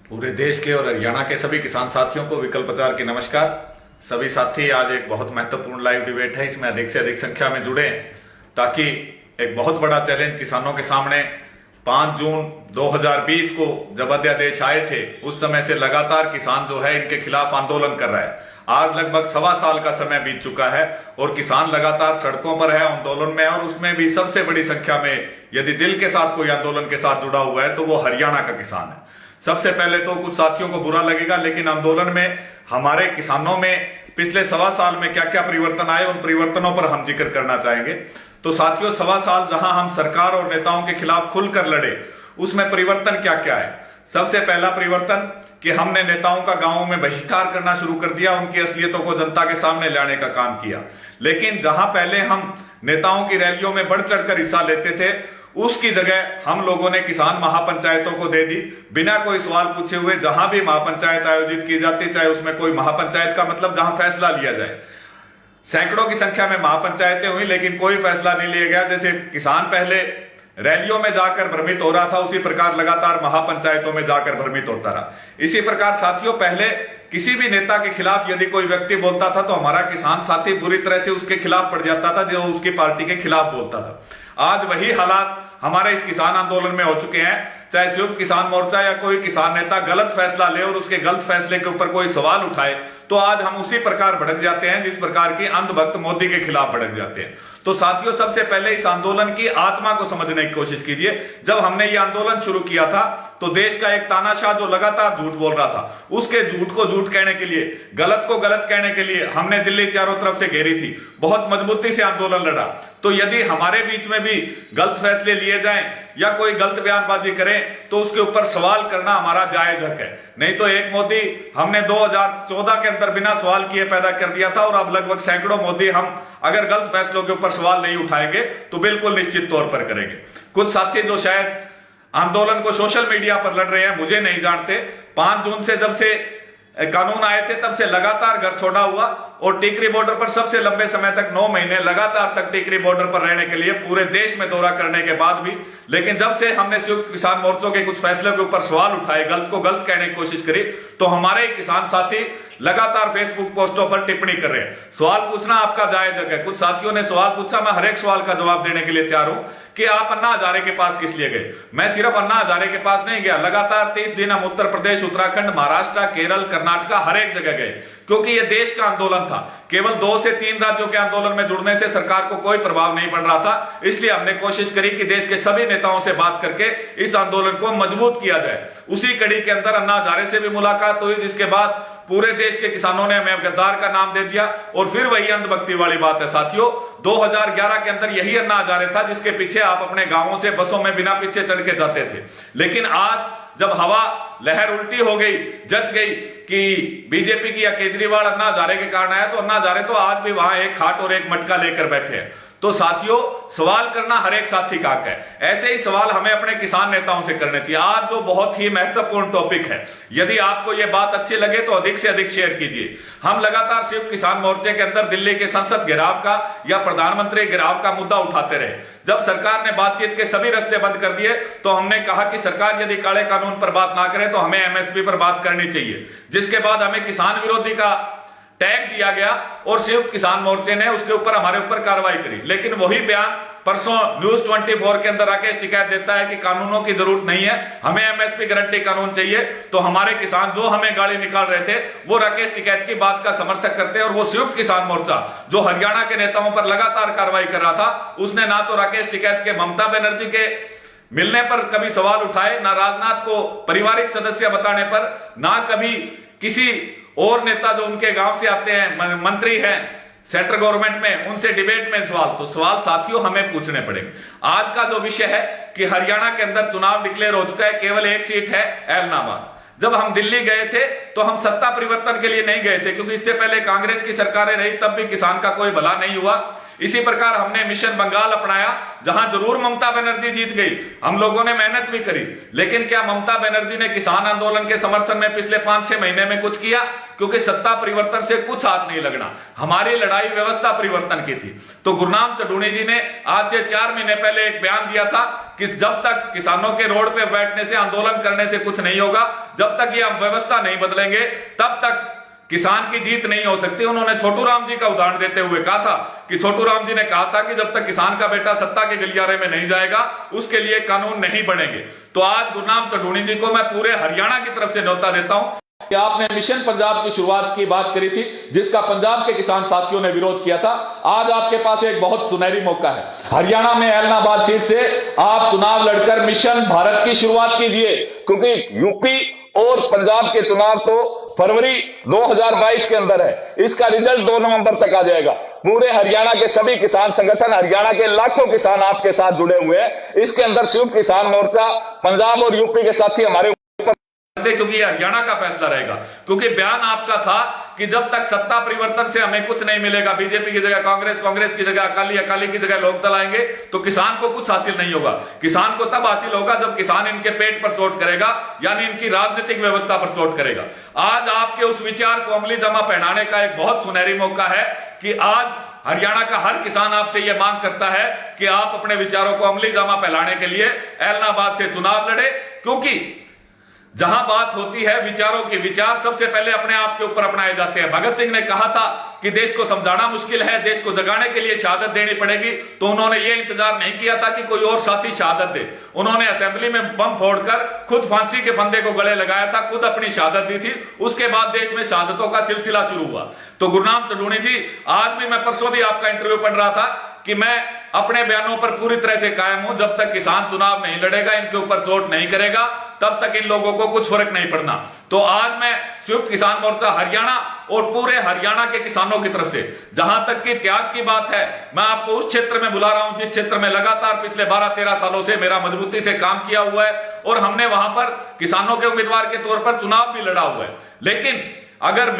पूरे देश के और हरियाणा के सभी किसान साथियों को विकल्प प्रचार की नमस्कार। सभी साथी, आज एक बहुत महत्वपूर्ण लाइव डिबेट है, इसमें अधिक से अधिक संख्या में जुड़े ताकि एक बहुत बड़ा चैलेंज किसानों के सामने 5 जून 2020 को जब अध्यादेश आए थे उस समय से लगातार किसान जो है इनके खिलाफ आंदोलन कर रहा है। आज लगभग 1.25 साल का समय बीत चुका है और किसान लगातार सड़कों पर है, आंदोलन में, और उसमें भी सबसे बड़ी संख्या में यदि दिल के साथ कोई आंदोलन के साथ जुड़ा हुआ है तो वो हरियाणा का किसान है। सबसे पहले तो कुछ साथियों को बुरा लगेगा, लेकिन आंदोलन में हमारे किसानों में पिछले 1.25 साल में क्या क्या परिवर्तन आए उन परिवर्तनों पर हम जिक्र करना चाहेंगे। तो साथियों, 1.25 साल जहां हम सरकार और नेताओं के खिलाफ खुलकर लड़े, उसमें परिवर्तन क्या क्या है। सबसे पहला परिवर्तन कि हमने नेताओं का गांवों में बहिष्कार करना शुरू कर दिया, उनकी असलियतों को जनता के सामने लाने का काम किया। लेकिन जहां पहले हम नेताओं की रैलियों में बढ़ चढ़कर हिस्सा लेते थे, उसकी जगह हम लोगों ने किसान महापंचायतों को दे दी, बिना कोई सवाल पूछे हुए। जहां भी महापंचायत आयोजित की जाती, चाहे उसमें कोई महापंचायत का मतलब जहां फैसला लिया जाए, सैकड़ों की संख्या में महापंचायतें हुई लेकिन कोई फैसला नहीं लिया गया। जैसे किसान पहले रैलियों में जाकर भ्रमित हो रहा था, उसी प्रकार लगातार महापंचायतों में जाकर भ्रमित होता रहा। इसी प्रकार साथियों, पहले किसी भी नेता के खिलाफ यदि कोई व्यक्ति बोलता था तो हमारा किसान साथी बुरी तरह से उसके खिलाफ पड़ जाता था, जो उसकी पार्टी के खिलाफ बोलता था। आज वही हालात हमारे इस किसान आंदोलन में हो चुके हैं। चाहे संयुक्त किसान मोर्चा या कोई किसान नेता गलत फैसला ले और उसके गलत फैसले के ऊपर कोई सवाल उठाए तो आज हम उसी प्रकार भड़क जाते हैं जिस प्रकार की अंधभक्त मोदी के खिलाफ भड़क जाते हैं। तो साथियों, सबसे पहले इस आंदोलन की आत्मा को समझने की कोशिश कीजिए। जब हमने ये आंदोलन शुरू किया था तो देश का एक तानाशाह जो लगातार झूठ बोल रहा था, उसके झूठ को झूठ कहने के लिए, गलत को गलत कहने के लिए हमने दिल्ली चारों तरफ से घेरी थी, बहुत मजबूती से आंदोलन लड़ा। तो यदि हमारे बीच में भी गलत फैसले लिए जाएं या कोई गलत बयानबाजी करे तो उसके ऊपर सवाल करना हमारा जायज हक है। नहीं तो एक मोदी हमने 2014 के अंदर बिना सवाल किए पैदा कर दिया था, और अब लगभग सैकड़ों मोदी हम अगर गलत फैसलों के ऊपर सवाल नहीं उठाएंगे तो बिल्कुल निश्चित तौर पर करेंगे। कुछ साथी जो शायद आंदोलन को सोशल मीडिया पर लड़ रहे हैं, मुझे नहीं जानते, 5 जून से जब से कानून आए थे तब से लगातार घर छोड़ा हुआ और टीकरी बॉर्डर पर सबसे लंबे समय तक 9 महीने लगातार तक टीकरी बॉर्डर पर रहने के लिए पूरे देश में दौरा करने के बाद भी, लेकिन जब से हमने संयुक्त किसान मोर्चों के कुछ फैसलों के ऊपर सवाल उठाए, गलत को गलत कहने की कोशिश करी, तो हमारे किसान साथी लगातार फेसबुक पोस्टों पर टिप्पणी कर रहे हैं। सवाल पूछना आपका जायज है। कुछ साथियों ने सवाल पूछा, मैं हर एक सवाल का जवाब देने के लिए तैयार हूं कि आप अन्ना हजारे के पास किस लिए गए। मैं सिर्फ अन्ना हजारे के पास नहीं गया, लगातार 30 दिन हम उत्तर प्रदेश, उत्तराखंड, महाराष्ट्र, केरल, कर्नाटका हर एक जगह गए, क्योंकि यह देश का आंदोलन था। केवल 2 से 3 राज्यों के आंदोलन में जुड़ने से सरकार को कोई प्रभाव नहीं पड़ रहा था, इसलिए हमने कोशिश करी कि देश के सभी नेताओं से बात करके इस आंदोलन को मजबूत किया जाए। उसी कड़ी के अंदर अन्ना हजारे से भी मुलाकात हुई, जिसके बाद पूरे देश के किसानों ने हमें गद्दार का नाम दे दिया। और फिर वही अंधभक्ति वाली बात है साथियों, 2011 के अंदर यही अन्ना हजारे था जिसके पीछे आप अपने गांवों से बसों में बिना पीछे चढ़ के जाते थे। लेकिन आज जब हवा लहर उल्टी हो गई, जच गई कि बीजेपी की या केजरीवाल अन्ना हजारे के कारण आया, तो अन्ना हजारे तो आज भी वहां एक खाट और एक मटका लेकर बैठे हैं। तो साथियों, सवाल करना हर एक साथी का हक है। ऐसे ही सवाल हमें अपने किसान नेताओं से करने चाहिए। आज जो बहुत ही महत्वपूर्ण टॉपिक है, यदि आपको यह बात अच्छी लगे तो अधिक से अधिक शेयर कीजिए। हम लगातार संयुक्त किसान मोर्चे के अंदर दिल्ली के संसद घेराव का या प्रधानमंत्री घेराव का मुद्दा उठाते रहे। जब सरकार ने बातचीत के सभी रास्ते बंद कर दिए तो हमने कहा कि सरकार यदि काले कानून पर बात ना करे तो हमें एमएसपी पर बात करनी चाहिए, जिसके बाद हमें किसान विरोधी का टैग दिया गया और संयुक्त किसान मोर्चे ने उसके ऊपर हमारे ऊपर कार्रवाई करी। लेकिन वही बयान परसों न्यूज 24 के अंदर राकेश टिकैत देता है कि कानूनों की जरूरत नहीं है, हमें एमएसपी गारंटी कानून चाहिए। तो हमारे किसान जो हमें गाली निकाल रहे थे वो राकेश टिकैत की बात का समर्थक करते हैं, और वो संयुक्त किसान मोर्चा जो हरियाणा के नेताओं पर लगातार कार्रवाई कर रहा था, उसने ना तो राकेश टिकैत के ममता बनर्जी के मिलने पर कभी सवाल उठाए, ना राजनाथ को पारिवारिक सदस्य बताने पर, ना कभी किसी और नेता जो उनके गांव से आते हैं, मंत्री हैं सेंट्रल गवर्नमेंट में, उनसे डिबेट में सवाल। तो सवाल साथियों हमें पूछने पड़ेंगे। आज का जो विषय है कि हरियाणा के अंदर चुनाव डिक्लेयर हो चुका है, केवल एक सीट है ऐलनाबाद। जब हम दिल्ली गए थे तो हम सत्ता परिवर्तन के लिए नहीं गए थे, क्योंकि इससे पहले कांग्रेस की सरकारें रही, तब भी किसान का कोई भला नहीं हुआ। इसी प्रकार हमने मिशन बंगाल अपनाया, जहां जरूर ममता बनर्जी जीत गई, हम लोगों ने मेहनत भी करी, लेकिन क्या ममता बनर्जी ने किसान आंदोलन के समर्थन में पिछले 5-6 महीने में कुछ किया? क्योंकि सत्ता परिवर्तन से कुछ हाथ नहीं लगना, हमारी लड़ाई व्यवस्था परिवर्तन की थी। तो गुरनाम चढ़ूनी जी ने आज से 4 महीने पहले एक बयान दिया था कि जब तक किसानों के रोड पे बैठने से, आंदोलन करने से कुछ नहीं होगा, जब तक ये व्यवस्था नहीं बदलेंगे तब तक किसान की जीत नहीं हो सकती। उन्होंने छोटू राम जी का उदाहरण देते हुए कहा था कि छोटू राम जी ने कहा था कि जब तक किसान का बेटा सत्ता के गलियारे में नहीं जाएगा उसके लिए कानून नहीं बनेंगे। तो आज गुरनाम चढ़ूनी जी को मैं पूरे हरियाणा की तरफ से न्योता देता हूं कि आपने मिशन पंजाब की शुरुआत की बात करी थी, जिसका पंजाब के किसान साथियों ने विरोध किया था। आज आपके पास एक बहुत सुनहरी मौका है, हरियाणा में ऐलनाबाद सीट से आप चुनाव लड़कर मिशन भारत की शुरुआत कीजिए, क्योंकि यूपी और पंजाब के चुनाव तो फरवरी 2022 के अंदर है, इसका रिजल्ट 2 नवंबर तक आ जाएगा। पूरे हरियाणा के सभी किसान संगठन, हरियाणा के लाखों किसान आपके साथ जुड़े हुए हैं। इसके अंदर संयुक्त किसान मोर्चा, पंजाब और यूपी के साथी हमारे, क्योंकि यह हरियाणा का फैसला रहेगा। क्योंकि बयान आपका था कि जब तक सत्ता परिवर्तन से हमें कुछ नहीं मिलेगा, बीजेपी की जगह कांग्रेस, कांग्रेस की जगह अकाली, अकाली की जगह लोकदल आएंगे, तो किसान को कुछ हासिल नहीं होगा। किसान को तब हासिल होगा जब किसान इनके पेट पर चोट करेगा, यानी इनकी राजनीतिक व्यवस्था पर चोट करेगा। आज आपके उस विचार को अमली जामा पहनाने का एक बहुत सुनहरी मौका है कि आज हरियाणा का हर किसान आपसे यह मांग करता है कि आप अपने विचारों को अमली जामा फैलाने के लिए ऐलनाबाद से चुनाव लड़े। क्योंकि जहां बात होती है विचारों की, विचार सबसे पहले अपने आप के ऊपर अपनाए जाते हैं। भगत सिंह ने कहा था कि देश को समझाना मुश्किल है, देश को जगाने के लिए शहादत देनी पड़ेगी, तो उन्होंने ये इंतजार नहीं किया था कि कोई और साथी शहादत दे। उन्होंने असेंबली में बम फोड़कर खुद फांसी के फंदे को गले लगाया था, खुद अपनी शहादत दी थी। उसके बाद देश में शहादतों का सिलसिला शुरू हुआ। तो गुरनाम चढ़ूनी जी, आज भी मैं परसों भी आपका इंटरव्यू पढ़ रहा था कि मैं अपने बयानों पर पूरी तरह से कायम हूं। जब तक किसान चुनाव नहीं लड़ेगा, इनके ऊपर चोट नहीं करेगा, तब तक इन लोगों को कुछ फर्क नहीं पड़ना। तो आज मैं संयुक्त किसान मोर्चा हरियाणा और पूरे हरियाणा के किसानों की तरफ से, जहां तक की त्याग की बात है, मैं आपको उस क्षेत्र में बुला रहा हूं जिस क्षेत्र में लगातार पिछले 12-13 सालों से मेरा मजबूती से काम किया हुआ है और हमने वहां पर किसानों के उम्मीदवार के तौर पर चुनाव भी लड़ा हुआ है। लेकिन अगर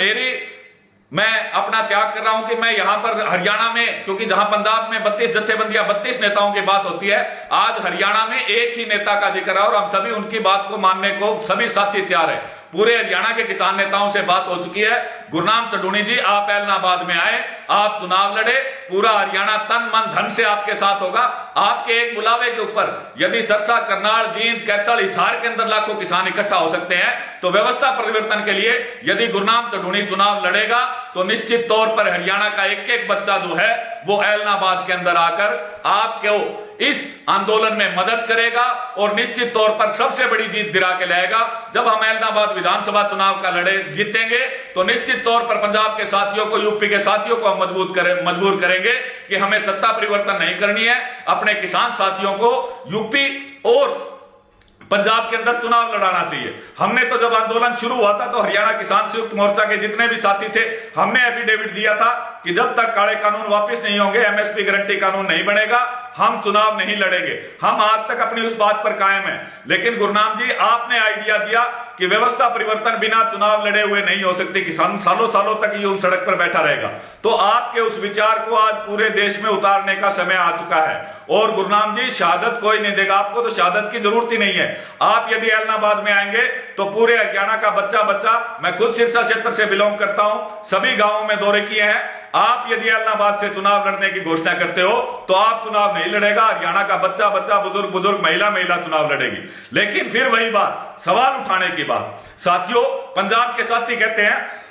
मैं अपना त्याग कर रहा हूं कि मैं यहां पर हरियाणा में, क्योंकि जहां पंजाब में 32 जत्थेबंदियां 32 नेताओं की बात होती है, आज हरियाणा में एक ही नेता का जिक्र है और हम सभी उनकी बात को मानने को सभी साथी तैयार है। पूरे हरियाणा के किसान नेताओं से बात हो चुकी है। गुरनाम चढ़ूनी जी, आप ऐलनाबाद में आए, आप चुनाव लड़े, पूरा हरियाणा तन मन धन से आपके साथ होगा। आपके एक बुलावे के ऊपर यदि सरसा, करनाल, जींद, कैथल, हिसार के अंदर लाखों किसान इकट्ठा हो सकते हैं, तो व्यवस्था परिवर्तन के लिए यदि गुरनाम चढ़ूनी चुनाव लड़ेगा तो निश्चित तौर पर हरियाणा का एक एक बच्चा जो है वो ऐलनाबाद के अंदर आकर आपको इस आंदोलन में मदद करेगा और निश्चित तौर पर सबसे बड़ी जीत दिला के लाएगा। जब हम ऐलनाबाद विधानसभा चुनाव का लड़े जीतेंगे तो निश्चित तौर पर पंजाब के साथियों को, यूपी के साथियों को हम मजबूर करेंगे कि हमें सत्ता परिवर्तन नहीं करनी है, अपने किसान साथियों को यूपी और पंजाब के अंदर चुनाव लड़ाना चाहिए। हमने तो जब आंदोलन शुरू हुआ था तो हरियाणा किसान संयुक्त मोर्चा के जितने भी साथी थे, हमने एफिडेविट दिया था कि जब तक काले कानून वापस नहीं होंगे, एमएसपी गारंटी कानून नहीं बनेगा, हम चुनाव नहीं लड़ेंगे। हम आज तक अपनी उस बात पर कायम हैं। लेकिन गुरनाम जी, आपने आइडिया दिया कि व्यवस्था परिवर्तन बिना चुनाव लड़े हुए नहीं हो सकती, किसान सालों सालों तक ये उस सड़क पर बैठा रहेगा। तो आपके उस विचार को आज पूरे देश में उतारने का समय आ चुका है। और गुरनाम जी, शहादत कोई नहीं देगा आपको, तो शहादत की जरूरत ही नहीं है। आप यदि ऐलनाबाद में आएंगे तो पूरे हरियाणा का बच्चा, मैं खुद सिरसा क्षेत्र से बिलोंग करता हूं, सभी गांवों में दौरे किए हैं। आप यदि ऐलनाबाद से चुनाव लड़ने की घोषणा करते हो तो आप चुनाव नहीं लड़ेगा, हरियाणा का बच्चा, बुजुर्ग, महिला चुनाव लड़ेगी। लेकिन फिर वही बात, सवाल उठाने की बात, साथियों, पंजाब के साथी कहते हैं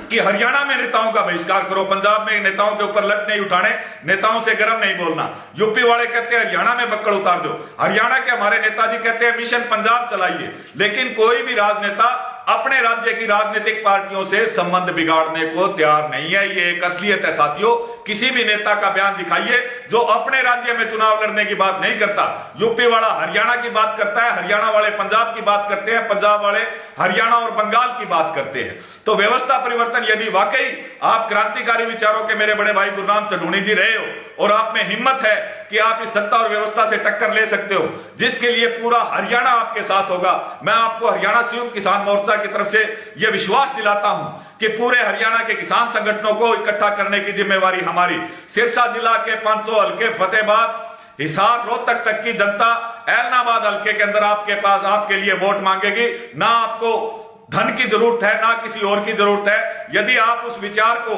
कि हरियाणा में नेताओं का बहिष्कार करो, पंजाब में नेताओं के ऊपर लट नहीं उठाने, नेताओं से गरम नहीं बोलना। यूपी वाले कहते हैं हरियाणा में बक्कड़ उतार दो, हरियाणा के हमारे नेताजी कहते हैं मिशन पंजाब चलाइए। लेकिन कोई भी राजनेता अपने राज्य की राजनीतिक पार्टियों से संबंध बिगाड़ने को तैयार नहीं है। ये एक असलियत है साथियों। किसी भी नेता का बयान दिखाइए जो अपने राज्य में चुनाव लड़ने की बात नहीं करता। यूपी वाला हरियाणा की बात करता है, हरियाणा वाले पंजाब की बात करते हैं, पंजाब वाले हरियाणा और बंगाल की बात करते हैं। तो व्यवस्था परिवर्तन यदि वाकई आप क्रांतिकारी विचारों के मेरे बड़े भाई गुरनाम चढ़ूनी जी रहे हो और आप में हिम्मत है कि आप इस सत्ता और व्यवस्था से टक्कर ले सकते हो, जिसके लिए पूरा हरियाणा आपके साथ होगा। मैं आपको हरियाणा संयुक्त किसान मोर्चा की तरफ से यह विश्वास दिलाता हूं कि पूरे हरियाणा के किसान संगठनों को इकट्ठा करने की जिम्मेवारी हमारी। सिरसा जिला के 500 हल्के, फतेहाबाद, हिसार, रोहतक तक की जनता ऐलनाबाद हल्के के अंदर आपके पास आपके लिए वोट मांगेगी। ना आपको धन की जरूरत है, ना किसी और की जरूरत है। यदि आप उस विचार को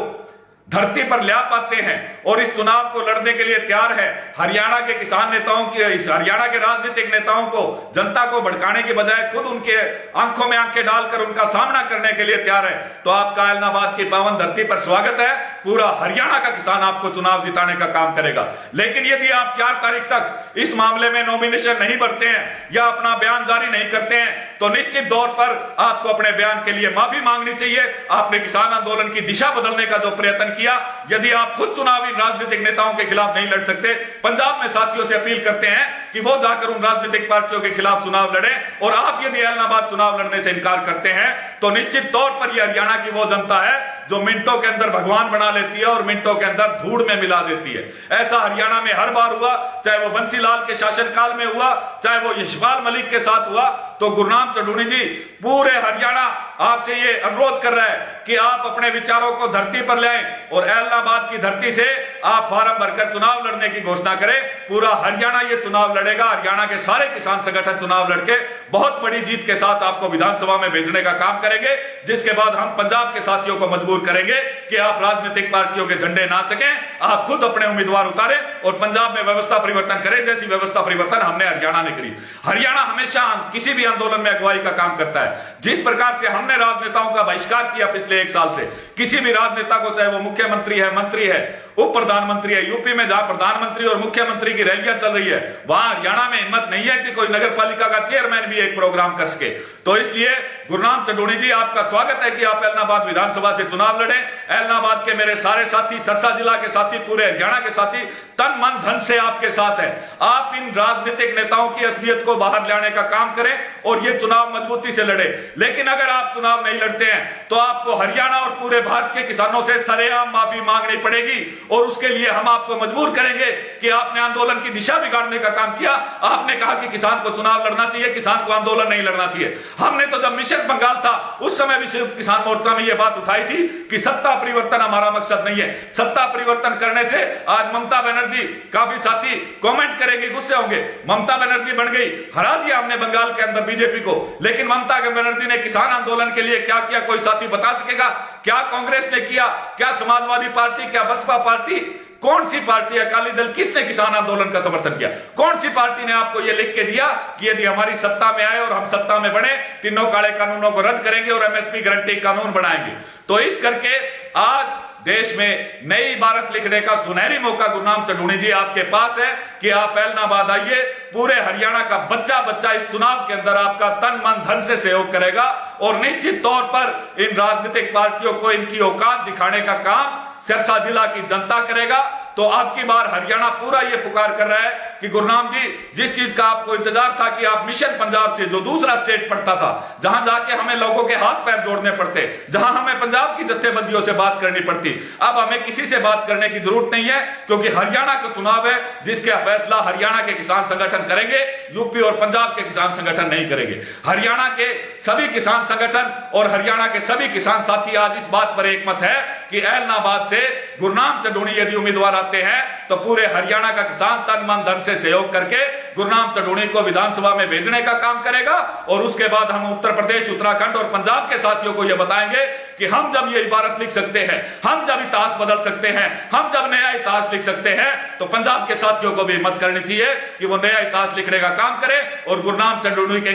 धरती पर ला पाते हैं और इस चुनाव को लड़ने के लिए तैयार है, हरियाणा के किसान नेताओं की, इस हरियाणा के राजनीतिक नेताओं को, जनता को भड़काने की बजाय खुद उनके आंखों में आंखें डालकर उनका सामना करने के लिए तैयार है, तो आपका ऐलनाबाद की पावन धरती पर स्वागत है। पूरा हरियाणा का किसान आपको चुनाव जिताने का काम करेगा। लेकिन यदि आप 4 तारीख तक इस मामले में नॉमिनेशन नहीं भरते हैं या अपना बयान जारी नहीं करते हैं, तो निश्चित तौर पर आपको अपने बयान के लिए माफी मांगनी चाहिए। आपने किसान आंदोलन की दिशा बदलने का जो प्रयत्न किया, यदि आप खुद चुनावी राजनीतिक नेताओं के खिलाफ नहीं लड़ सकते, पंजाब में साथियों से अपील करते हैं कि वो जाकर उन राजनीतिक पार्टियों के खिलाफ चुनाव लड़े। और आप यदि ऐलनाबाद चुनाव लड़ने से इनकार करते हैं, तो निश्चित तौर पर यह हरियाणा की वो जनता है जो मिनटों के अंदर भगवान बना लेती है और मिनटों के अंदर धूड़ में मिला देती है। ऐसा हरियाणा में हर बार हुआ, चाहे वो बंसीलाल के शासनकाल में हुआ, चाहे वो यशपाल मलिक के साथ हुआ। तो गुरनाम चढ़ूनी जी, पूरे हरियाणा आपसे ये अनुरोध कर रहा है कि आप अपने विचारों को धरती पर लाएं और ऐलनाबाद की धरती से आप फार्म भरकर चुनाव लड़ने की घोषणा करें। पूरा हरियाणा ये चुनाव लड़ेगा। हरियाणा के सारे किसान संगठन चुनाव लड़के बहुत बड़ी जीत के साथ आपको विधानसभा में भेजने का काम करेंगे, जिसके बाद हम पंजाब के साथियों को मजबूर करेंगे कि आप राजनीतिक पार्टियों के झंडे ना सकें, आप खुद अपने उम्मीदवार उतारें और पंजाब में व्यवस्था परिवर्तन करें, जैसी व्यवस्था परिवर्तन हमने हरियाणा में करी। हरियाणा हमेशा किसी भी आंदोलन में अगुवाई का काम करता है। जिस प्रकार से हमने राजनेताओं का बहिष्कार किया पिछले 1 साल से, किसी भी राजनेता को, चाहे वो मुख्यमंत्री है, मंत्री है, उप प्रधानमंत्री है, यूपी में जहां प्रधानमंत्री और मुख्यमंत्री की रैलियां चल रही है, वहां हरियाणा में हिम्मत नहीं है कि कोई नगर पालिका का चेयरमैन भी एक प्रोग्राम कर सके। तो इसलिए गुरनाम चढ़ूनी जी, आपका स्वागत है कि आप ऐलनाबाद विधानसभा से चुनाव लड़े। ऐलनाबाद के मेरे सारे साथी, सरसा जिला के साथी, पूरे हरियाणा के साथी तन मन धन से आपके साथ है। आप इन राजनीतिक नेताओं की असलियत को बाहर लाने का काम करें और ये चुनाव मजबूती से लड़े। लेकिन अगर आप चुनाव नहीं लड़ते हैं, तो आपको हरियाणा और पूरे भारत के किसानों से सरेआम माफी मांगनी पड़ेगी और उसके लिए हम आपको मजबूर करेंगे कि आपने आंदोलन की दिशा बिगाड़ने का काम किया। आपने कहा कि किसान को चुनाव लड़ना चाहिए, किसान को आंदोलन नहीं लड़ना चाहिए। हमने तो जब मिशन बंगाल था, उस समय भी संयुक्त किसान मोर्चा में यह बात उठाई थी कि सत्ता परिवर्तन हमारा मकसद नहीं है। सत्ता परिवर्तन करने से आज ममता बनर्जी, काफी साथी कमेंट करेंगे, गुस्से होंगे, ममता बनर्जी बन गई, हरा दिया हमने बंगाल के अंदर बीजेपी को। लेकिन ममता बनर्जी ने किसान आंदोलन के लिए क्या किया, कोई साथी बता सकेगा? क्या कांग्रेस ने किया? क्या समाजवादी पार्टी? क्या बसपा पार्टी? कौन सी पार्टी, अकाली दल, किसने किसान आंदोलन का समर्थन किया? कौन सी पार्टी ने आपको यह लिख के दिया कि यदि हमारी सत्ता में आए और हम सत्ता में बढ़े, तीनों काले कानूनों को रद्द करेंगे और एमएसपी गारंटी कानून बनाएंगे? तो इस करके आज देश में नई इबारत लिखने का सुनहरी मौका गुरनाम चढ़ूनी जी आपके पास है कि आप ऐलनाबाद आइए। पूरे हरियाणा का बच्चा बच्चा इस चुनाव के अंदर आपका तन मन धन से सहयोग करेगा और निश्चित तौर पर इन राजनीतिक पार्टियों को इनकी औकात दिखाने का काम सिरसा जिला की जनता करेगा। तो आपकी बार हरियाणा पूरा ये पुकार कर रहा है कि गुरनाम जी, जिस चीज का आपको इंतजार था कि आप मिशन पंजाब से, जो दूसरा स्टेट पड़ता था, जहां जाके हमें लोगों के हाथ पैर जोड़ने पड़ते, जहां हमें पंजाब की जत्थेबंदियों से बात करनी पड़ती, अब हमें किसी से बात करने की जरूरत नहीं है, क्योंकि हरियाणा का चुनाव है जिसका फैसला हरियाणा के किसान संगठन करेंगे, यूपी और पंजाब के किसान संगठन नहीं करेंगे। हरियाणा के सभी किसान संगठन और हरियाणा के सभी किसान साथी आज इस बात पर एकमत है कि ऐलनाबाद से गुरनाम चढ़ूनी यदि उम्मीदवार आते हैं, तो पूरे हरियाणा का किसान तन मन धन से सहयोग करके गुरनाम चढ़ूनी को विधानसभा में भेजने का काम करेगा। और उसके बाद हम उत्तर प्रदेश, उत्तराखंड और पंजाब के साथियों को यह बताएंगे कि हम जब ये इबारत लिख सकते हैं, हम जब इतिहास बदल सकते हैं, हम जब नया इतिहास लिख सकते हैं, तो पंजाब के साथियों को भी हिम्मत करनी चाहिए कि वो नया इतिहास लिखने का काम करें और गुरनाम चढ़ूनी के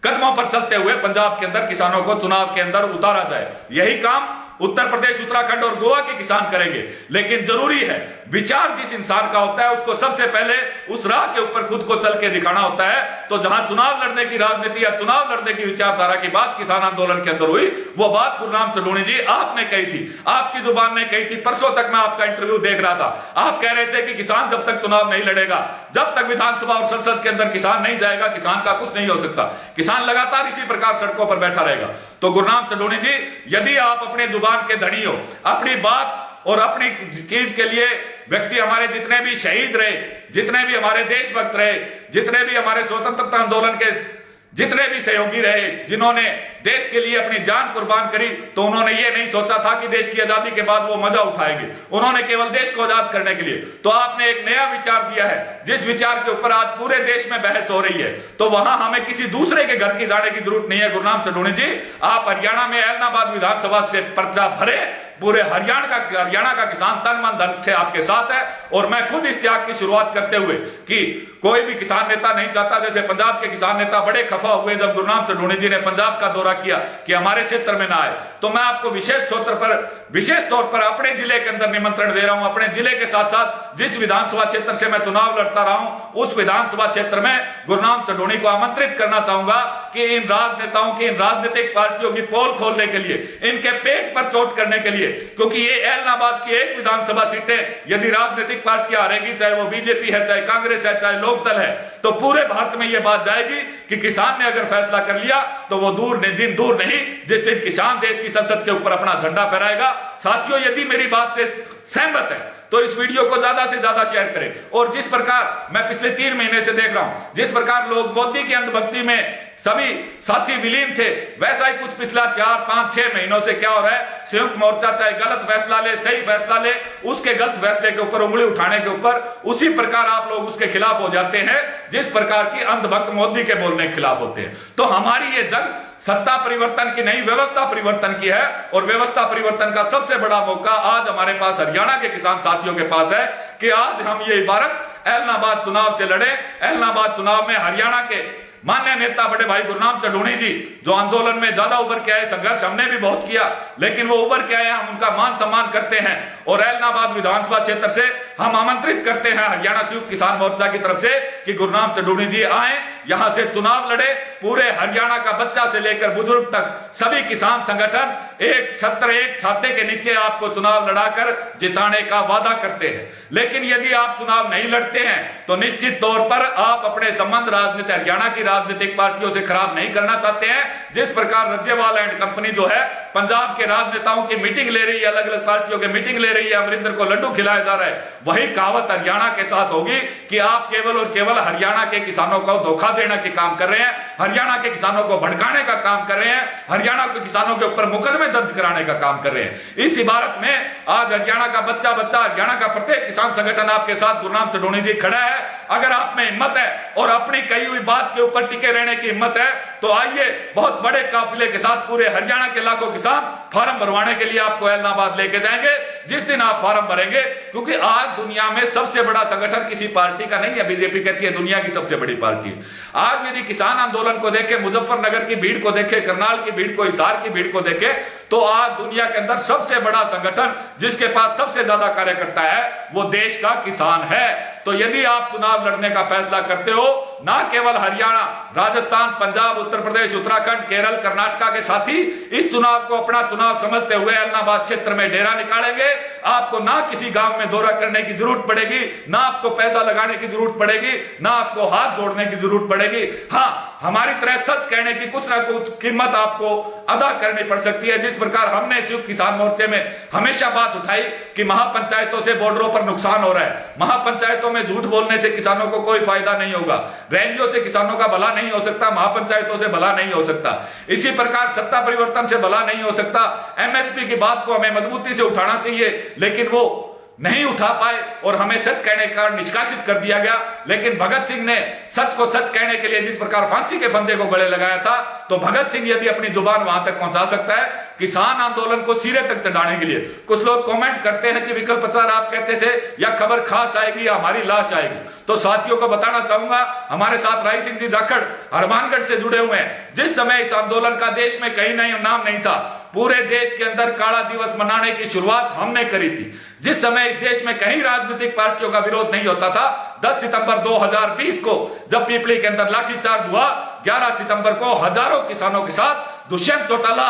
कदमों पर चलते हुए पंजाब के अंदर किसानों को चुनाव के अंदर उतारा जाए। यही काम उत्तर प्रदेश, उत्तराखंड और गोवा के किसान करेंगे। लेकिन जरूरी है, विचार जिस इंसान का होता है उसको सबसे पहले उस राह के ऊपर खुद को चल के दिखाना होता है। तो जहां चुनाव लड़ने की राजनीति या चुनाव लड़ने की विचारधारा की बात किसान आंदोलन के अंदर हुई, वो बात गुरनाम चढ़ूनी जी आपने कही थी, आपकी जुबान ने कही थी। परसों तक मैं आपका इंटरव्यू देख रहा था, आप कह रहे थे कि किसान जब तक चुनाव नहीं लड़ेगा, जब तक विधानसभा और संसद के अंदर किसान नहीं जाएगा, किसान का कुछ नहीं हो सकता, किसान लगातार इसी प्रकार सड़कों पर बैठा रहेगा। तो गुरनाम चढ़ूनी जी, यदि आप अपने जुबान के धनी हो, अपनी बात और अपनी चीज के लिए व्यक्ति, हमारे जितने भी शहीद रहे, जितने भी हमारे देशभक्त रहे, जितने भी हमारे स्वतंत्रता आंदोलन के जितने भी सहयोगी रहे, जिन्होंने देश के लिए अपनी जान कुर्बान करी, तो उन्होंने ये नहीं सोचा था कि देश की आजादी के बाद वो मजा उठाएंगे। उन्होंने केवल देश को आजाद करने के लिए। तो आपने एक नया विचार दिया है, जिस विचार के ऊपर आज पूरे देश में बहस हो रही है, तो वहां हमें किसी दूसरे के घर की जाने की जरूरत नहीं है। गुरनाम चढ़ूणी जी, आप हरियाणा में ऐलनाबाद विधानसभा से पर्चा भरे, पूरे हरियाणा का किसान तन मन धन से आपके साथ है। और मैं खुद इस त्याग की शुरुआत करते हुए कि कोई भी किसान नेता नहीं चाहता, जैसे पंजाब के किसान नेता बड़े खफा हुए जब गुरनाम चढ़ूणी जी ने पंजाब का दौरा किया कि हमारे क्षेत्र में ना आए, तो मैं आपको विशेष तौर पर अपने जिले के अंदर निमंत्रण दे रहा हूं। अपने जिले के साथ साथ जिस विधानसभा क्षेत्र से मैं चुनाव लड़ता रहा हूं, उस विधानसभा क्षेत्र में गुरनाम चढ़ूणी को आमंत्रित करना चाहूंगा कि इन राजनेताओं की, इन राजनीतिक पार्टियों की पोल खोलने के लिए, इनके पेट पर चोट करने के लिए, क्योंकि ये ऐलनाबाद की एक विधानसभा सीटें यदि राजनीतिक पार्टियां हारेगी, चाहे वो बीजेपी है, चाहे कांग्रेस है, चाहे लोकदल है, तो पूरे भारत में यह बात जाएगी कि किसान ने अगर फैसला कर लिया तो वो दिन दूर नहीं जिस दिन किसान देश की संसद के ऊपर अपना झंडा फहराएगा। साथियों, यदि मेरी बात से सहमत है तो इस वीडियो को ज्यादा से ज्यादा शेयर करें। और जिस प्रकार मैं पिछले 3 महीने से देख रहा हूं, जिस प्रकार लोग मोदी की अंधभक्ति में सभी साथी विलीन थे, वैसा ही कुछ पिछला 4, 5, 6 महीनों से क्या हो रहा है, संयुक्त मोर्चा चाहे गलत फैसला ले, सही फैसला ले, उसके गलत फैसले के ऊपर उंगली उठाने के ऊपर उसी प्रकार आप लोग उसके खिलाफ हो जाते हैं जिस प्रकार की अंधभक्त मोदी के बोलने के खिलाफ होते हैं। तो हमारी ये जंग सत्ता परिवर्तन की नहीं, व्यवस्था परिवर्तन की है। और व्यवस्था परिवर्तन का सबसे बड़ा मौका आज हमारे पास हरियाणा के किसान साथियों के पास है कि आज हम ये इबारत ऐलनाबाद चुनाव से लड़े। ऐलनाबाद चुनाव में हरियाणा के मान्य नेता बड़े भाई गुरनाम चढ़ूणी जी, जो आंदोलन में ज्यादा उभर के आए, संघर्ष हमने भी बहुत किया, लेकिन वो उभर के आए, हम उनका मान सम्मान करते हैं। और ऐलनाबाद विधानसभा क्षेत्र से हम आमंत्रित करते हैं हरियाणा संयुक्त किसान मोर्चा की तरफ से कि गुरनाम चढ़ूणी जी आए, यहां से चुनाव लड़े। पूरे हरियाणा का बच्चा से लेकर बुजुर्ग तक सभी किसान संगठन एक छत्र, एक छाते के नीचे आपको चुनाव लड़ाकर जिताने का वादा करते हैं। लेकिन यदि आप चुनाव नहीं लड़ते हैं तो निश्चित तौर पर आप अपने संबंध राजनीति हरियाणा की राजनीतिक पार्टियों से खराब नहीं करना चाहते हैं। जिस प्रकार रज्जेवाल एंड कंपनी जो है पंजाब के राजनेताओं की मीटिंग ले रही है, अलग अलग पार्टियों की मीटिंग ले रही है, अमरिंदर को लड्डू खिलाया जा रहा है, वही कहावत हरियाणा के साथ होगी कि आप केवल और केवल हरियाणा के किसानों को धोखा देने के काम कर रहे हैं, हरियाणा के किसानों को भड़काने का काम कर रहे हैं, हरियाणा के किसानों के ऊपर मुकदमे दर्ज कराने का काम कर रहे हैं। इस इबारत में आज हरियाणा का बच्चा हरियाणा का प्रत्येक किसान संगठन आपके साथ गुरनाम चढ़ूणी जी खड़ा है। अगर आप में हिम्मत है और अपनी कही हुई बात के ऊपर टिके रहने की हिम्मत है तो आइए बहुत बड़े काफिले के साथ पूरे हरियाणा के लाखों किसान फार्म भरवाने के लिए आपको ऐलनाबाद लेके जाएंगे। जिस दिन आप फार्म भरेंगे, क्योंकि आज दुनिया में सबसे बड़ा संगठन किसी पार्टी का नहीं है, बीजेपी कहती है दुनिया की सबसे बड़ी पार्टी है। आज यदि किसान आंदोलन को देखे, मुजफ्फरनगर की भीड़ को देखे, करनाल की भीड़ को, हिसार की भीड़ को देखे, तो आज दुनिया के अंदर सबसे बड़ा संगठन जिसके पास सबसे ज्यादा कार्यकर्ता है वो देश का किसान है। तो यदि आप चुनाव लड़ने का फैसला करते हो, ना केवल हरियाणा, राजस्थान, पंजाब, उत्तर प्रदेश, उत्तराखंड, केरल, कर्नाटका के साथी इस चुनाव को अपना चुनाव समझते हुए ऐलनाबाद क्षेत्र में डेरा निकालेंगे, आपको ना किसी गांव में दौरा करने की जरूरत पड़ेगी, ना आपको पैसा लगाने की जरूरत पड़ेगी, ना आपको हाथ जोड़ने की जरूरत पड़ेगी। हाँ, हमारी तरह सच कहने की कुछ ना कुछ कीमत आपको अदा करनी पड़ सकती है। जिस प्रकार हमने संयुक्त किसान मोर्चे में हमेशा बात उठाई कि महापंचायतों से बॉर्डरों पर नुकसान हो रहा है, महापंचायतों में झूठ बोलने से किसानों को कोई फायदा नहीं होगा, रैलियों से किसानों का भला नहीं हो सकता, महापंचायतों से भला नहीं हो सकता, इसी प्रकार सत्ता परिवर्तन से भला नहीं हो सकता। एमएसपी की बात को हमें मजबूती से उठाना चाहिए, लेकिन वो नहीं उठा पाए और हमें सच कहने का निष्कासित कर दिया गया। लेकिन भगत सिंह ने सच को सच कहने के लिए जिस प्रकार फांसी के फंदे को गले लगाया था, तो भगत सिंह यदि अपनी जुबान वहां तक पहुंचा सकता है किसान आंदोलन को सिरे तक चढ़ाने के लिए। कुछ लोग कमेंट करते हैं कि विकल्प प्रचार आप कहते थे या खबर खास आएगी या हमारी लाश आएगी। तो साथियों को बताना चाहूंगा, हमारे साथ राय सिंह जी जाखड़ हनुमानगढ़ से जुड़े हुए हैं। जिस समय इस आंदोलन का देश में कहीं नहीं नाम नहीं था, पूरे देश के अंदर काला दिवस मनाने की शुरुआत हमने करी थी। जिस समय इस देश में कहीं राजनीतिक पार्टियों का विरोध नहीं होता था, 10 सितंबर 2020 को जब पीपली के अंदर लाठीचार्ज हुआ, 11 सितंबर को हजारों किसानों के साथ दुष्यंत चौटाला,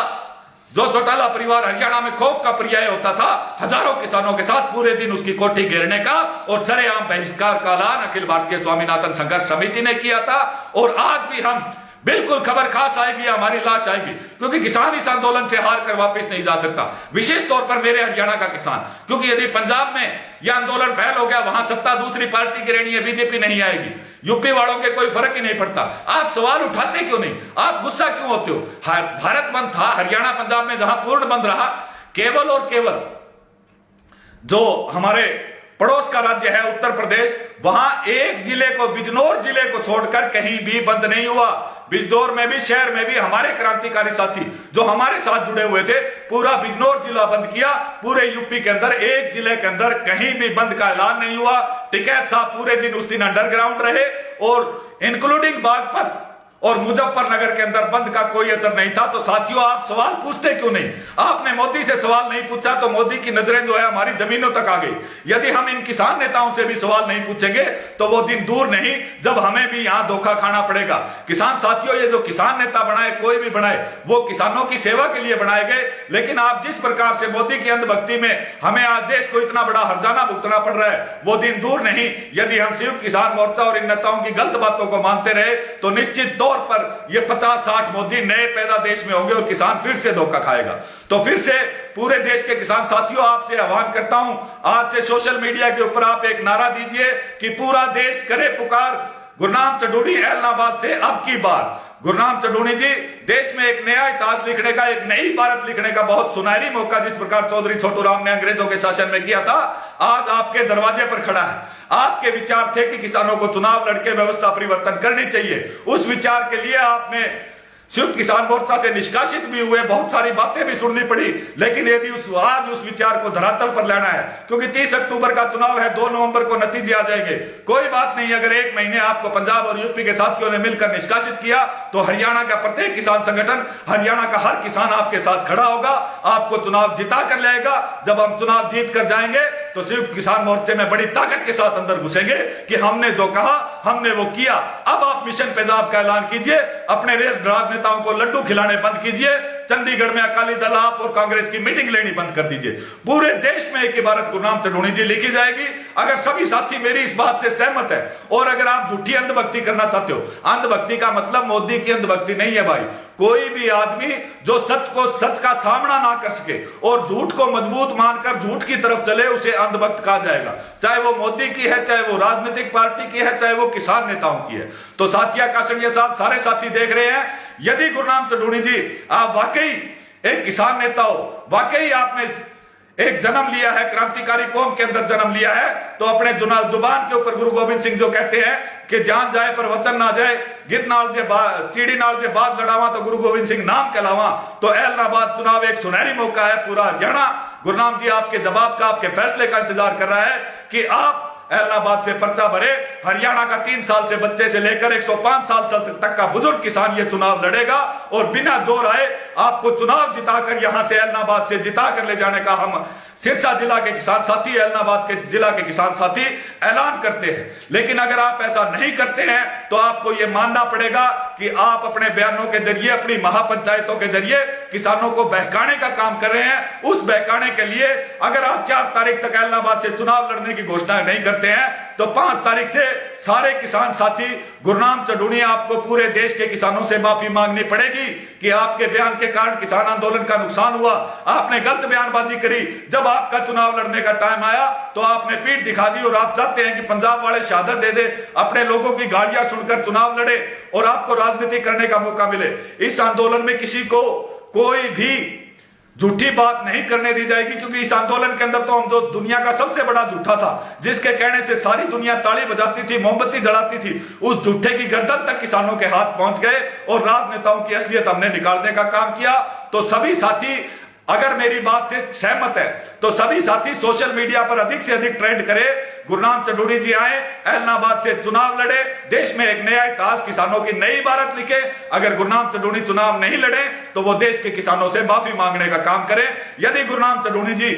जो चौटाला परिवार हरियाणा में खौफ का पर्याय होता था, हजारों किसानों के साथ पूरे दिन उसकी कोठी घेरने का और सरेआम बहिष्कार का ऐलान अखिल भारतीय स्वामीनाथन संघर्ष समिति ने किया था। और आज भी हम बिल्कुल खबर खास आएगी, हमारी लाश आएगी, क्योंकि किसान इस आंदोलन से हार कर वापस नहीं जा सकता, विशेष तौर पर मेरे हरियाणा का किसान। क्योंकि यदि पंजाब में यह आंदोलन फैल हो गया, वहां सत्ता दूसरी पार्टी की रहनी है, बीजेपी नहीं आएगी, यूपी वालों के कोई फर्क ही नहीं पड़ता। आप सवाल उठाते क्यों नहीं, आप गुस्सा क्यों होते हो? भारत बंद था, हरियाणा पंजाब में जहां पूर्ण बंद रहा, केवल और केवल जो हमारे पड़ोस का राज्य है उत्तर प्रदेश, वहां एक जिले को, बिजनौर जिले को छोड़कर कहीं भी बंद नहीं हुआ। बिजनौर में भी, शहर में भी हमारे क्रांतिकारी साथी जो हमारे साथ जुड़े हुए थे, पूरा बिजनौर जिला बंद किया। पूरे यूपी के अंदर एक जिले के अंदर कहीं भी बंद का ऐलान नहीं हुआ। टिकैत साहब पूरे दिन उस दिन अंडरग्राउंड रहे और इंक्लूडिंग बागपत और मुजफ्फरनगर के अंदर बंद का कोई असर नहीं था। तो साथियों, आप सवाल पूछते क्यों नहीं? आपने मोदी से सवाल नहीं पूछा तो मोदी की नजरें जो है हमारी जमीनों तक आ गई। यदि हम इन किसान नेताओं से भी सवाल नहीं पूछेंगे तो वो दिन दूर नहीं जब हमें भी यहां धोखा खाना पड़ेगा। किसान साथियों, ये जो किसान नेता बनाए, कोई भी बनाए, वो किसानों की सेवा के लिए बनाए गए। लेकिन आप जिस प्रकार से मोदी की अंधभक्ति में हमें आज देश को इतना बड़ा हर्जाना भुगतना पड़ रहा है, वो दिन दूर नहीं। यदि हम संयुक्त किसान मोर्चा और इन नेताओं की गलत बातों को मानते रहे तो निश्चित तौर पर ये 50-60 मोदी नए पैदा देश में होंगे और किसान फिर से धोखा खाएगा। तो फिर से पूरे देश के किसान साथियों, आपसे आह्वान करता हूं, आज से सोशल मीडिया के ऊपर आप एक नारा दीजिए कि पूरा देश करे पुकार, गुरनाम चडूणी ऐलनाबाद से अब की बार। गुरनाम चडूणी जी, देश में एक नया इतिहास लिखने का, एक नई भारत लिखने का बहुत सुनहरी मौका जिस प्रकार चौधरी छोटू राम ने अंग्रेजों के शासन में किया था, आज आपके दरवाजे पर खड़ा है। आपके विचार थे कि किसानों को चुनाव लड़के व्यवस्था परिवर्तन करनी चाहिए। उस विचार के लिए आपने संयुक्त किसान मोर्चा से निष्कासित भी हुए, बहुत सारी बातें भी सुननी पड़ी। लेकिन यदि आज उस विचार को धरातल पर लाना है, क्योंकि 30 अक्टूबर का चुनाव है, 2 नवंबर को नतीजे आ जाएंगे, कोई बात नहीं। अगर एक महीने आपको पंजाब और यूपी के साथियों ने मिलकर निष्कासित किया तो हरियाणा का प्रत्येक किसान संगठन, हरियाणा का हर किसान आपके साथ खड़ा होगा, आपको चुनाव जिता कर लाएगा। जब हम चुनाव जीत कर जाएंगे तो संयुक्त किसान मोर्चे में बड़ी ताकत के साथ अंदर घुसेंगे कि हमने जो कहा हमने वो किया। अब आप मिशन पंजाब का ऐलान कीजिए, अपने राजनेताओं को लड्डू खिलाने बंद कीजिए, चंडीगढ़ में अकाली दल, आप और कांग्रेस की मीटिंग लेनी बंद कर दीजिए। पूरे देश में एक इबारत गुरनाम चडूणी जी लिखी जाएगी। अगर सभी साथी मेरी इस बात से सहमत है और अगर आप झूठी अंधभक्ति करना चाहते हो, अंधभक्ति का मतलब मोदी की अंधभक्ति नहीं है भाई। कोई भी आदमी जो सच का सामना ना कर सके और झूठ को मजबूत मानकर झूठ की तरफ चले, उसे अंधभक्त कहा जाएगा। चाहे वो मोदी की है, चाहे वो राजनीतिक पार्टी की है, चाहे वो किसान नेताओं की है। तो साथिया कासड़िया साहब, सारे साथी देख रहे हैं, यदि गुरनाम चडूणी जी आप वाकई एक किसान नेता हो, वाकई आपने एक जन्म लिया है, क्रांतिकारी कौम के अंदर जन्म लिया है, तो अपने जुबान के ऊपर गुरु गोविंद सिंह जो कहते हैं कि जान जाए पर वचन ना जाए, गिद्ध नाल जे चीड़ी नाल जे बाज लड़ावा तो गुरु गोविंद सिंह नाम कहलावा। तो ऐलनाबाद चुनाव एक सुनहरी मौका है। पूरा हरियाणा गुरनाम जी आपके जवाब का, आपके फैसले का इंतजार कर रहा है कि आप ऐलनाबाद से पर्चा भरे। हरियाणा का 3 साल से बच्चे से लेकर 105 साल तक का बुजुर्ग किसान ये चुनाव लड़ेगा और बिना जोर आए आपको चुनाव जिताकर यहां से ऐलनाबाद से जिता कर ले जाने का हम सिरसा जिला के किसान साथी, ऐलनाबाद के जिला के किसान साथी ऐलान करते हैं। लेकिन अगर आप ऐसा नहीं करते हैं तो आपको यह मानना पड़ेगा कि आप अपने बयानों के जरिए, अपनी महापंचायतों के जरिए किसानों को बहकाने का काम कर रहे हैं। उस बहकाने के लिए अगर आप 4 तारीख तक ऐलनाबाद से चुनाव लड़ने की घोषणा नहीं करते हैं तो 5 तारीख से सारे किसान साथी, गुरनाम चडूणी, आपको पूरे देश के किसानों से माफी मांगनी पड़ेगी कि आपके बयान के कारण किसान आंदोलन का नुकसान हुआ। आपने गलत बयानबाजी करी। जब आपका चुनाव लड़ने का टाइम आया तो आपने पीठ दिखा दी और आप चाहते हैं कि पंजाब वाले शहादत दे दे, अपने लोगों की गालियां सुनकर चुनाव लड़े और आपको राजनीति करने का मौका मिले। इस आंदोलन में किसी को कोई भी झूठी बात नहीं करने दी जाएगी, क्योंकि इस आंदोलन के अंदर तो हम जो दुनिया का सबसे बड़ा झूठा था, जिसके कहने से सारी दुनिया ताली बजाती थी, मोमबत्ती जलाती थी, उस झूठे की गर्दन तक किसानों के हाथ पहुंच गए और राजनेताओं की असलियत हमने निकालने का काम किया। तो सभी साथी अगर मेरी बात से सहमत है तो सभी साथी सोशल मीडिया पर अधिक से अधिक ट्रेंड करें। गुरनाम चडूणी जी आए, ऐलनाबाद से चुनाव लड़े, देश में एक नया इतिहास, किसानों की नई भारत लिखे। अगर गुरनाम चडूणी चुनाव नहीं लड़े तो वो देश के किसानों से माफी मांगने का काम करें। यदि गुरनाम चडूणी जी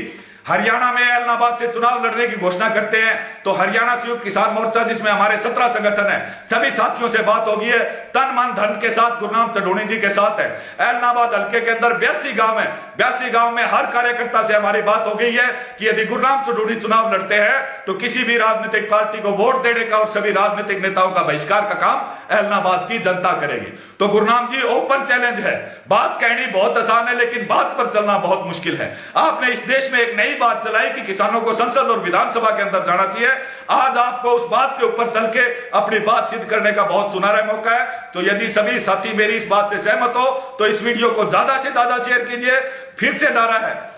हरियाणा में ऐलनाबाद से चुनाव लड़ने की घोषणा करते हैं तो हरियाणा संयुक्त किसान मोर्चा, जिसमें हमारे 17 संगठन है, सभी साथियों से बात होगी है, तन मन धन के साथ गुरनाम चढ़ोनी जी के साथ है। ऐलनाबाद हल्के के अंदर 82 गांव है, 82 गांव में हर कार्यकर्ता से हमारी बात हो गई है कि यदि गुरनाम चढ़ोनी चुनाव लड़ते हैं तो किसी भी राजनीतिक पार्टी को वोट देने का और सभी राजनीतिक नेताओं का बहिष्कार का काम ऐलनाबाद की जनता करेगी। तो गुरनाम जी, ओपन चैलेंज है, बात कहनी बहुत आसान है लेकिन बात पर चलना बहुत मुश्किल है। आपने इस देश में एक नई बात चलाई कि किसानों को संसद और विधानसभा के अंदर जाना चाहिए। आज आपको उस बात के ऊपर चल के अपनी बात सिद्ध करने का बहुत सुनहरा मौका है। तो यदि सभी साथी मेरी इस बात से सहमत हो तो इस वीडियो को ज्यादा से ज्यादा शेयर कीजिए। फिर से नारा है,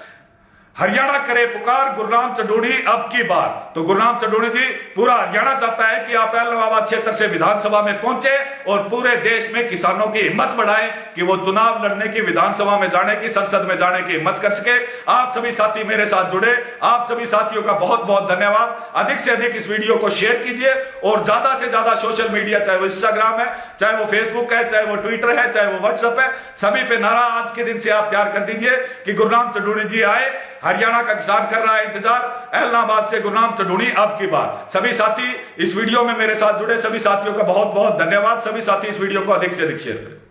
हरियाणा करे पुकार, गुरनाम चढ़ोनी अब की बार। तो गुरनाम चढ़ोनी जी, पूरा हरियाणा चाहता है कि आप ऐलनाबाद क्षेत्र से विधानसभा में पहुंचे और पूरे देश में किसानों की हिम्मत बढ़ाएं कि वो चुनाव लड़ने की, विधानसभा में जाने की, संसद में जाने की हिम्मत कर सके। आप सभी साथी मेरे साथ जुड़े, आप सभी साथियों का बहुत बहुत धन्यवाद। अधिक से अधिक इस वीडियो को शेयर कीजिए और ज्यादा से ज्यादा सोशल मीडिया, चाहे वो इंस्टाग्राम है, चाहे वो फेसबुक है, चाहे वो ट्विटर है, चाहे वो व्हाट्सएप है, सभी पे नारा आज के दिन से आप तैयार कर दीजिए कि गुरनाम चढ़ोनी जी आए। हरियाणा का किसान कर रहा है इंतजार, ऐलनाबाद से गुरनाम चढ़ोनी अब की बार। सभी साथी इस वीडियो में मेरे साथ जुड़े, सभी साथियों का बहुत बहुत धन्यवाद। सभी साथी इस वीडियो को अधिक से अधिक शेयर करें।